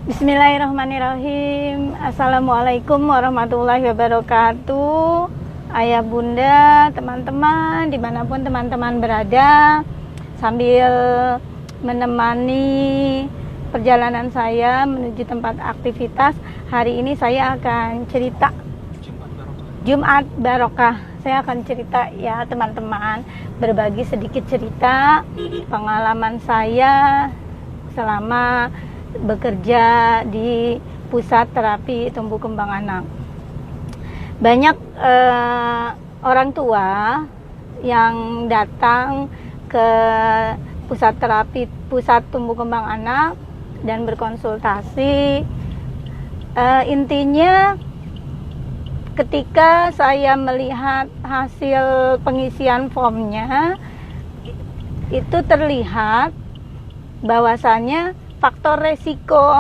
Bismillahirrahmanirrahim. Assalamualaikum warahmatullahi wabarakatuh. Ayah bunda, teman-teman, dimanapun teman-teman berada, sambil menemani perjalanan saya menuju tempat aktivitas, hari ini saya akan cerita Jumat Barokah. Saya akan cerita ya teman-teman, berbagi sedikit cerita pengalaman saya selama bekerja di pusat terapi tumbuh kembang anak. Banyak orang tua yang datang ke pusat tumbuh kembang anak dan berkonsultasi. Intinya ketika saya melihat hasil pengisian formnya, itu terlihat bahwasannya faktor resiko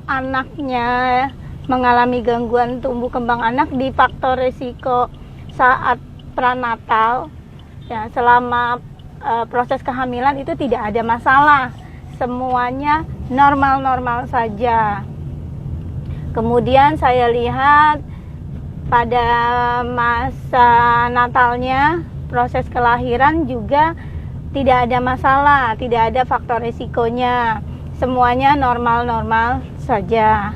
anaknya mengalami gangguan tumbuh kembang anak di faktor resiko saat pranatal ya, selama proses kehamilan itu tidak ada masalah, semuanya normal-normal saja. Kemudian saya lihat pada masa natalnya, proses kelahiran juga tidak ada masalah, tidak ada faktor resikonya, semuanya normal-normal saja.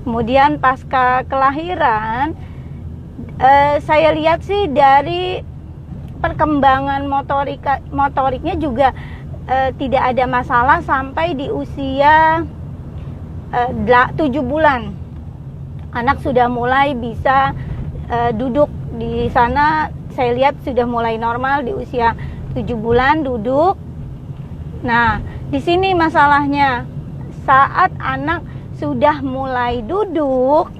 Kemudian pasca kelahiran, saya lihat sih dari perkembangan motoriknya juga tidak ada masalah sampai di usia 7 bulan. Anak sudah mulai bisa duduk di sana, saya lihat sudah mulai normal di usia 7 bulan duduk. Nah, di sini masalahnya, saat anak sudah mulai duduk,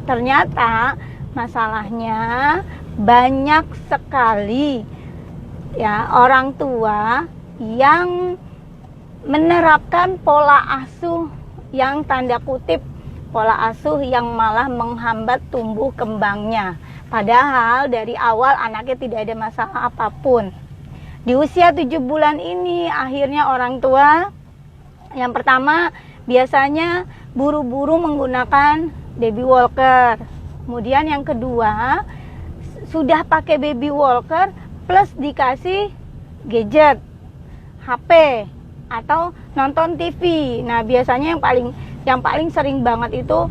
ternyata masalahnya banyak sekali ya orang tua yang menerapkan pola asuh yang tanda kutip pola asuh yang malah menghambat tumbuh kembangnya. Padahal dari awal anaknya tidak ada masalah apapun. Di usia 7 bulan ini akhirnya orang tua yang pertama biasanya buru-buru menggunakan baby walker. Kemudian yang kedua sudah pakai baby walker plus dikasih gadget, HP atau nonton TV. Nah, biasanya yang paling sering banget itu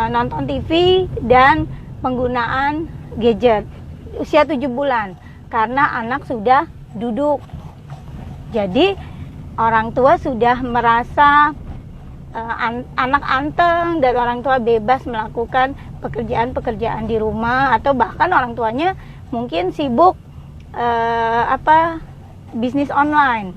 nonton TV dan penggunaan gadget usia 7 bulan karena anak sudah duduk. Jadi orang tua sudah merasa anak anteng dan orang tua bebas melakukan pekerjaan-pekerjaan di rumah, atau bahkan orang tuanya mungkin sibuk bisnis online.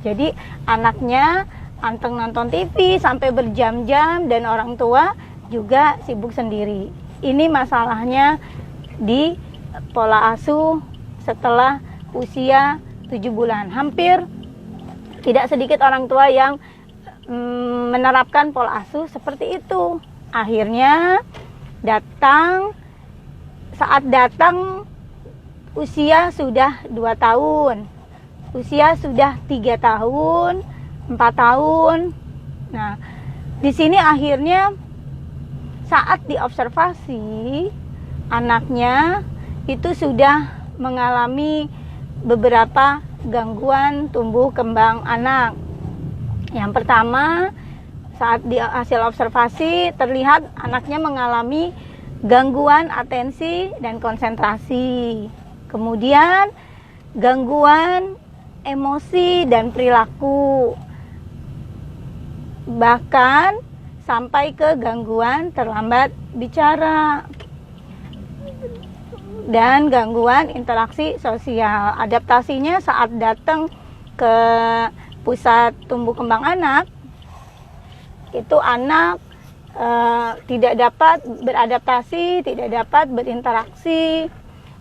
Jadi anaknya anteng nonton TV sampai berjam-jam dan orang tua juga sibuk sendiri. Ini masalahnya di pola asuh setelah usia 7 bulan. Hampir tidak sedikit orang tua yang menerapkan pola asuh seperti itu. Akhirnya saat datang usia sudah 2 tahun, usia sudah 3 tahun, 4 tahun. Nah, di sini akhirnya saat diobservasi, anaknya itu sudah mengalami beberapa gangguan tumbuh kembang anak. Yang pertama, saat di hasil observasi terlihat anaknya mengalami gangguan atensi dan konsentrasi. Kemudian gangguan emosi dan perilaku. Bahkan sampai ke gangguan terlambat bicara dan gangguan interaksi sosial. Adaptasinya saat datang ke pusat tumbuh kembang anak, itu anak tidak dapat beradaptasi, tidak dapat berinteraksi,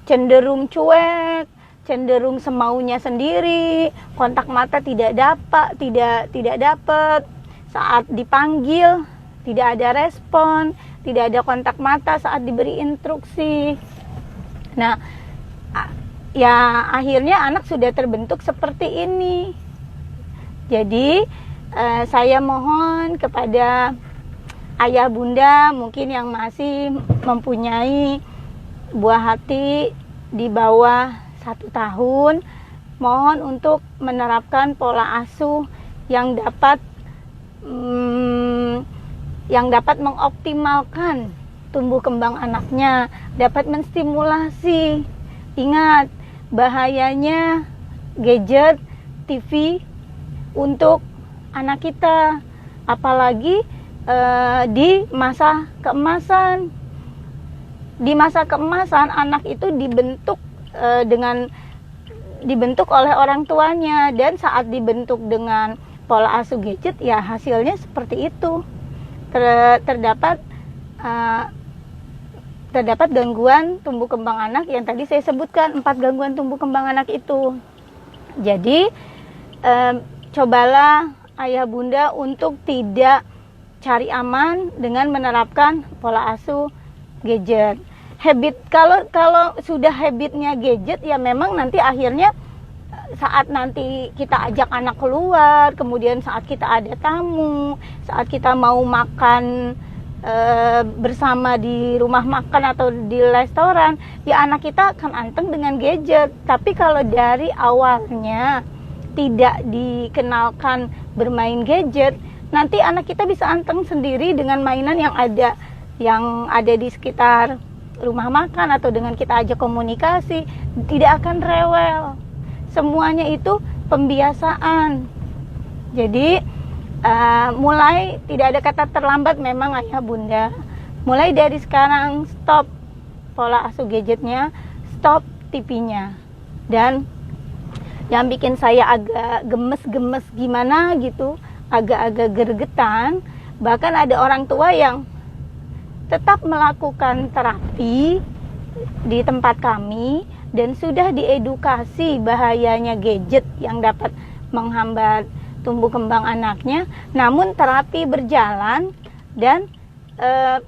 cenderung cuek, cenderung semaunya sendiri, kontak mata tidak dapat, saat dipanggil tidak ada respon, tidak ada kontak mata saat diberi instruksi. Nah, ya akhirnya anak sudah terbentuk seperti ini. Jadi saya mohon kepada ayah bunda mungkin yang masih mempunyai buah hati di bawah 1 tahun, mohon untuk menerapkan pola asuh yang dapat mengoptimalkan tumbuh kembang anaknya, dapat menstimulasi. Ingat, bahayanya gadget, TV untuk anak kita, apalagi di masa keemasan. Di masa keemasan, anak itu dibentuk oleh orang tuanya, dan saat dibentuk dengan pola asuh gadget, ya hasilnya seperti itu. Terdapat gangguan tumbuh kembang anak yang tadi saya sebutkan, 4 gangguan tumbuh kembang anak itu. Jadi cobalah ayah bunda untuk tidak cari aman dengan menerapkan pola asuh gadget. Kalau sudah habitnya gadget, ya memang nanti akhirnya saat nanti kita ajak anak keluar, kemudian saat kita ada tamu, saat kita mau makan bersama di rumah makan atau di restoran, ya anak kita akan anteng dengan gadget. Tapi kalau dari awalnya tidak dikenalkan bermain gadget, nanti anak kita bisa anteng sendiri dengan mainan yang ada di sekitar rumah makan, atau dengan kita ajak komunikasi, tidak akan rewel. Semuanya itu pembiasaan. Jadi mulai, tidak ada kata terlambat memang ayah bunda. Mulai dari sekarang, stop pola asuh gadgetnya, stop TV-nya. Dan yang bikin saya agak gemes-gemes gimana gitu, agak-agak gergetan, bahkan ada orang tua yang tetap melakukan terapi di tempat kami dan sudah diedukasi bahayanya gadget yang dapat menghambat tumbuh kembang anaknya, namun terapi berjalan dan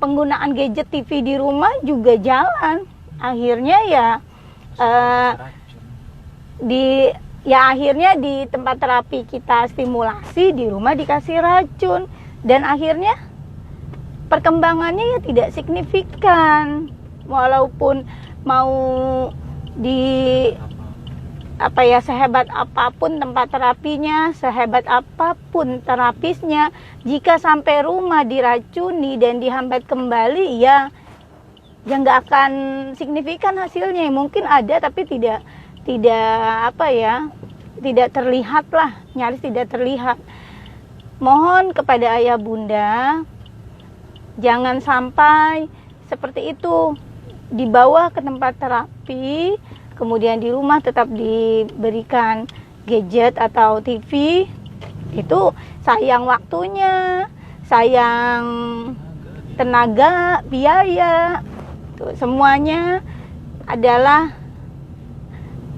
penggunaan gadget TV di rumah juga jalan. Akhirnya akhirnya di tempat terapi kita stimulasi, di rumah dikasih racun, dan akhirnya perkembangannya ya tidak signifikan. Walaupun mau sehebat apapun tempat terapinya, sehebat apapun terapisnya, jika sampai rumah diracuni dan dihambat kembali, ya nggak akan signifikan hasilnya. Mungkin ada, tapi tidak terlihat lah, nyaris tidak terlihat. Mohon kepada ayah bunda, jangan sampai seperti itu, dibawa ke tempat terapi, kemudian di rumah tetap diberikan gadget atau TV. Itu sayang waktunya, sayang tenaga, biaya. Tuh, semuanya adalah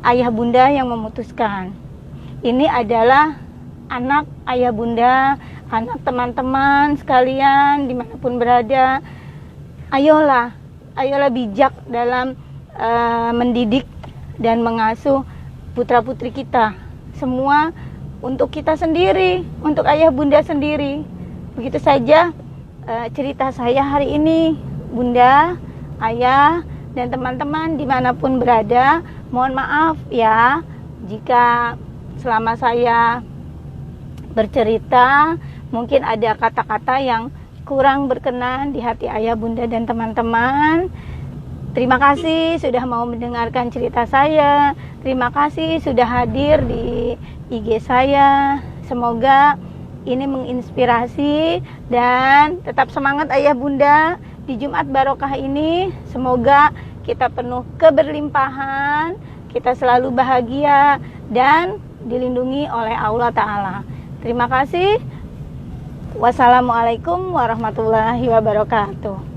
ayah bunda yang memutuskan. Ini adalah anak ayah bunda, anak teman-teman sekalian dimanapun berada. Ayolah bijak dalam mendidik dan mengasuh putra-putri kita. Semua untuk kita sendiri, untuk ayah bunda sendiri. Begitu saja cerita saya hari ini, bunda, ayah, dan teman-teman dimanapun berada. Mohon maaf ya jika selama saya bercerita mungkin ada kata-kata yang kurang berkenan di hati ayah bunda dan teman-teman. Terima kasih sudah mau mendengarkan cerita saya. Terima kasih sudah hadir di IG saya. Semoga ini menginspirasi, dan tetap semangat ayah bunda di Jumat Barokah ini. Semoga kita penuh keberlimpahan, kita selalu bahagia dan dilindungi oleh Allah Ta'ala. Terima kasih. Wassalamualaikum warahmatullahi wabarakatuh.